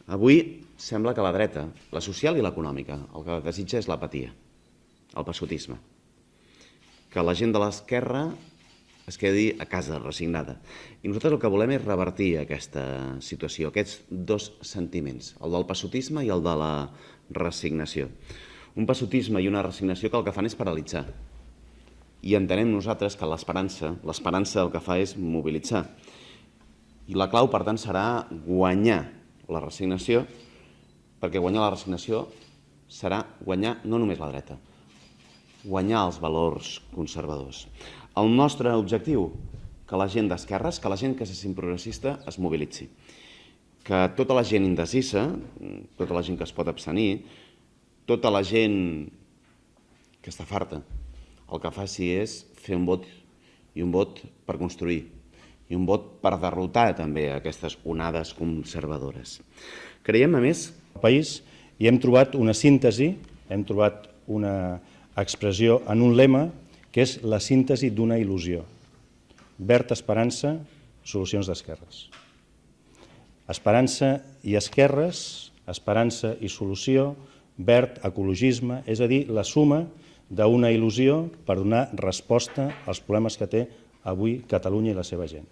Avui sembla que la dreta, la social i l'econòmica, el que desitja és l'apatia, el passotisme. Que la gent de l'esquerra es quedi a casa, resignada. I nosaltres el que volem és revertir aquesta situació, aquests dos sentiments, el del passotisme i el de la resignació. Un passotisme i una resignació que el que fan és paralitzar. I entenem nosaltres que l'esperança el que fa és mobilitzar. I la clau, per tant, serà guanyar la resignació, perquè guanyar la resignació serà guanyar no només la dreta, guanyar els valors conservadors. El nostre objectiu, que la gent d'esquerres, que la gent que se sent progressista es mobilitzi. Que tota la gent indecisa, tota la gent que es pot abstenir, tota la gent que està farta, el que faci és fer un vot, i un vot per construir, i un vot per derrotar també aquestes onades conservadores. Creiem, a més, al país i hem trobat una síntesi, hem trobat una expressió en un lema que és la síntesi d'una il·lusió. Verd, esperança, solucions d'esquerres. Esperança i esquerres, esperança i solució, verd, ecologisme, és a dir, la suma d'una il·lusió per donar resposta als problemes que té avui Catalunya i la seva gent.